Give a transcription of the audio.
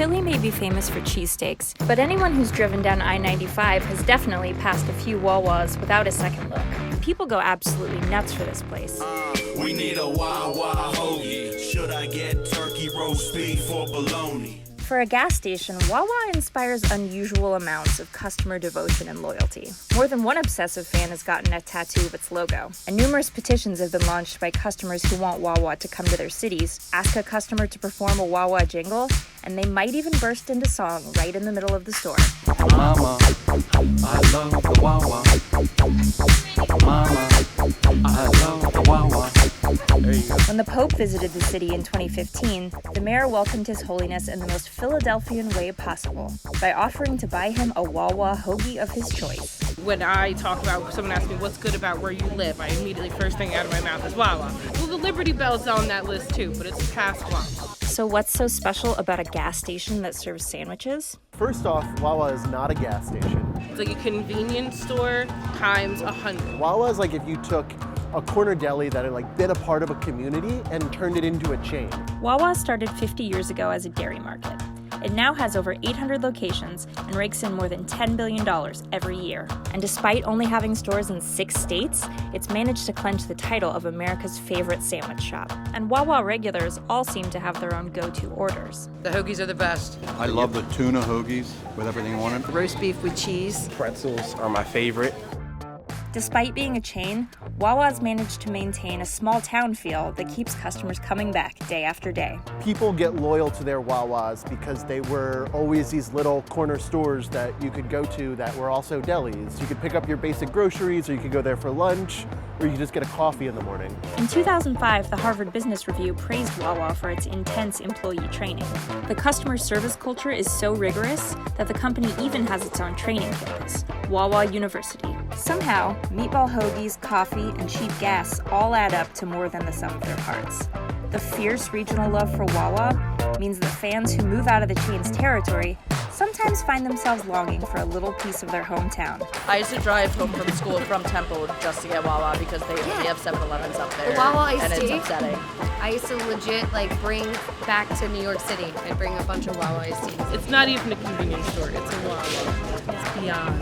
Philly may be famous for cheesesteaks, but anyone who's driven down I-95 has definitely passed a few Wawas without a second look. People go absolutely nuts for this place. We need a Wawa hoagie. Should I get turkey roast beef or bologna? For a gas station, Wawa inspires unusual amounts of customer devotion and loyalty. More than one obsessive fan has gotten a tattoo of its logo, and numerous petitions have been launched by customers who want Wawa to come to their cities, ask a customer to perform a Wawa jingle, and they might even burst into song right in the middle of the store. Mama, I love the Wawa. Mama, I love the Wawa. There you go. When the Pope visited the city in 2015, the mayor welcomed His Holiness in the most Philadelphian way possible by offering to buy him a Wawa hoagie of his choice. When I talk about, someone asks me what's good about where you live, I immediately, first thing out of my mouth is Wawa. Well, the Liberty Bell's on that list too, but it's past Wawa. So what's so special about a gas station that serves sandwiches? First off, Wawa is not a gas station. It's like a convenience store times 100. Wawa is like if you took a corner deli that had like been a part of a community and turned it into a chain. Wawa started 50 years ago as a dairy market. It now has over 800 locations and rakes in more than $10 billion every year. And despite only having stores in 6 states, it's managed to clinch the title of America's favorite sandwich shop. And Wawa regulars all seem to have their own go-to orders. The hoagies are the best. I love the tuna hoagies with everything on it. Roast beef with cheese. Pretzels are my favorite. Despite being a chain, Wawa's managed to maintain a small town feel that keeps customers coming back day after day. People get loyal to their Wawas because they were always these little corner stores that you could go to that were also delis. You could pick up your basic groceries, or you could go there for lunch, or you could just get a coffee in the morning. In 2005, the Harvard Business Review praised Wawa for its intense employee training. The customer service culture is so rigorous that the company even has its own training campus, Wawa University. Somehow, meatball hoagies, coffee, and cheap gas all add up to more than the sum of their parts. The fierce regional love for Wawa means that fans who move out of the chain's territory sometimes find themselves longing for a little piece of their hometown. I used to drive home from school from Temple just to get Wawa because they only have 7-Elevens up there. Wawa iced and it's tea. upsetting. I used to legit bring back to New York City. I'd bring a bunch of Wawa iced teas. It's not even a convenience store, it's a Wawa. It's beyond.